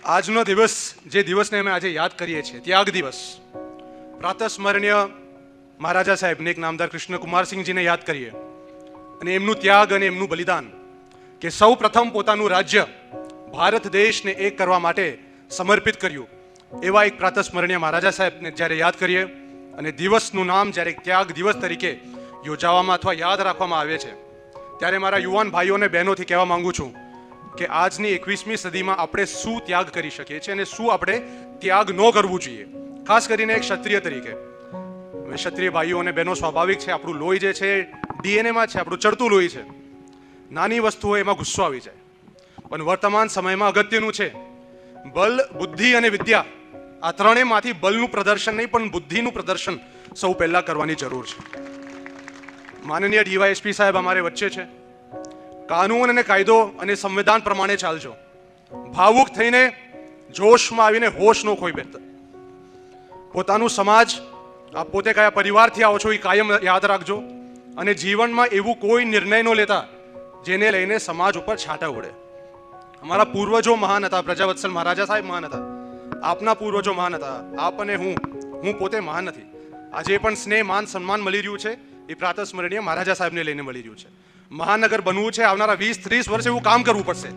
આજનો દિવસ જે દિવસને અમે આજે યાદ કરીએ છીએ, ત્યાગ દિવસ, પ્રાતસ્મરણીય મહારાજા સાહેબને એક નામદાર કૃષ્ણકુમારસિંહજીને યાદ કરીએ અને એમનું ત્યાગ અને એમનું બલિદાન કે સૌ પ્રથમ પોતાનું રાજ્ય ભારત દેશને એક કરવા માટે સમર્પિત કર્યું, એવા એક પ્રાતસ્મરણીય મહારાજા સાહેબને જ્યારે યાદ કરીએ અને દિવસનું નામ જ્યારે ત્યાગ દિવસ તરીકે યોજાવામાં અથવા યાદ રાખવામાં આવે છે, ત્યારે મારા યુવાન ભાઈઓને બહેનોથી કહેવા માંગુ છું કે આજની 21મી સદીમાં આપણે શું ત્યાગ કરી શકીએ છીએ અને શું આપણે ત્યાગ ન કરવું જોઈએ. ખાસ કરીને એક ક્ષત્રિય તરીકે, ક્ષત્રિય ભાઈઓ અને બહેનો, સ્વાભાવિક છે, આપણું લોહી જે છે ડીએનએમાં છે, આપણું ચડતું લોહી છે, નાની વસ્તુ હોય એમાં ગુસ્સો આવી જાય. પણ વર્તમાન સમયમાં અગત્યનું છે બલ, બુદ્ધિ અને વિદ્યા, આ ત્રણેયમાંથી બલનું પ્રદર્શન નહીં પણ બુદ્ધિનું પ્રદર્શન સૌ પહેલા કરવાની જરૂર છે. માનનીય ડીવાયએસપી સાહેબ અમારે વચ્ચે છે. કાનૂન અને કાયદો અને સંવિધાન પ્રમાણે ચાલજો. ભાવુક થઈને જોશમાં આવીને હોશ નો ખોઈ બેસતા. પોતાનું સમાજ, આપ પોતે કયા પરિવારથી આવો છો એ કાયમ યાદ રાખજો અને જીવનમાં એવું કોઈ નિર્ણય ન લેતા જેને લઈને સમાજ ઉપર છાંટા ઉડે. અમારા પૂર્વજો મહાન હતા, પ્રજાવત્સલ મહારાજા સાહેબ મહાન હતા, આપના પૂર્વજો મહાન હતા, આપ અને હું પોતે મહાન નથી. આજે પણ સ્નેહ, માન, સન્માન મળી રહ્યું છે એ પ્રાતસ્મરણીય મહારાજા સાહેબને લઈને મળી રહ્યું છે. મહાનગર બનવું છે, આવનારા 20-30 વર્ષ એવું કામ કરવું પડશે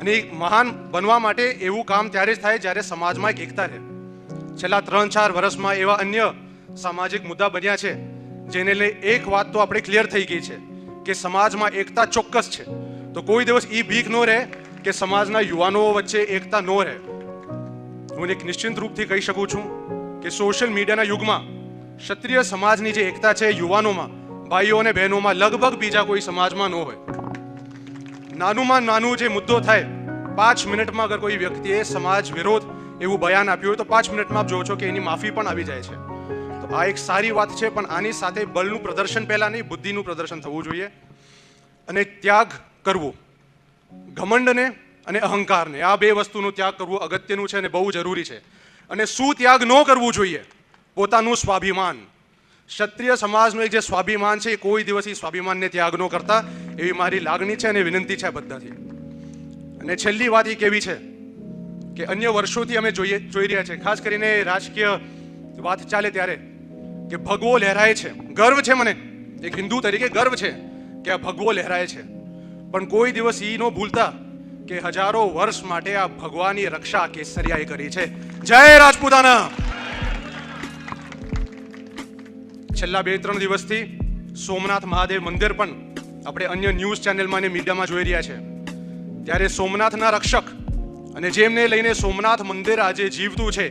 અને મહાન બનવા માટે એવું કામ ત્યારે જ થાય જ્યારે સમાજમાં એક એકતા રહે. છેલ્લા 3-4 વર્ષમાં એવા અન્ય સામાજિક મુદ્દા બન્યા છે જેને લઈ એક વાત તો આપણે ક્લિયર થઈ ગઈ છે કે સમાજમાં એકતા ચોક્કસ છે. તો કોઈ દિવસ એ ભીખ ન રહે કે સમાજના યુવાનો વચ્ચે એકતા ન રહે. હું એક નિશ્ચિત રૂપથી કહી શકું છું કે સોશિયલ મીડિયાના યુગમાં ક્ષત્રિય સમાજની જે એકતા છે યુવાનોમાં, ભાઈઓ અને બહેનોમાં, લગભગ બીજા કોઈ સમાજમાં ન હોય. નાનુંમાં નાનું જે મુદ્દો થાય, 5 મિનિટમાં અગર કોઈ વ્યક્તિએ સમાજ વિરોધ એવું બયાન આપ્યું હોય તો 5 મિનિટમાં આપ જોવો છો કે એની માફી પણ આવી જાય છે. તો આ એક સારી વાત છે, પણ આની સાથે બળનું પ્રદર્શન પહેલા નહીં, બુદ્ધિનું પ્રદર્શન થવું જોઈએ અને ત્યાગ કરવું, ઘમંડને અને અહંકારને, આ બે વસ્તુનું ત્યાગ કરવું અગત્યનું છે અને બહુ જરૂરી છે. અને શું ત્યાગ ન કરવું જોઈએ? પોતાનું સ્વાભિમાન. ક્ષત્રિય સમાજનું એક જે સ્વાભિમાન છે એ કોઈ દિવસ એ સ્વાભિમાનને ત્યાગ ન કરતા, એવી મારી લાગણી છે અને વિનંતી છે બધાથી. અને છેલ્લી વાત એ કેવી છે કે અન્ય વર્ષોથી અમે જોઈ રહ્યા છે, ખાસ કરીને રાજકીય વાત ચાલે ત્યારે, કે ભગવો લહેરાય છે. ગર્વ છે, મને એક હિન્દુ તરીકે ગર્વ છે કે આ ભગવો લહેરાય છે, પણ કોઈ દિવસ એ ન ભૂલતા કે હજારો વર્ષ માટે આ ભગવાની રક્ષા કેસરિયાએ કરી છે. જય રાજપૂતાના. છેલ્લા 2-3 દિવસથી સોમનાથ મહાદેવ મંદિર પણ આપણે અન્ય ન્યૂઝ ચેનલમાં અને મીડિયામાં જોઈ રહ્યા છે. ત્યારે સોમનાથના રક્ષક અને જેમને લઈને સોમનાથ મંદિર આજે જીવતું છે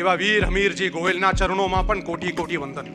એવા વીર હમીરજી ગોહિલના ચરણોમાં પણ કોટી કોટી વંદન.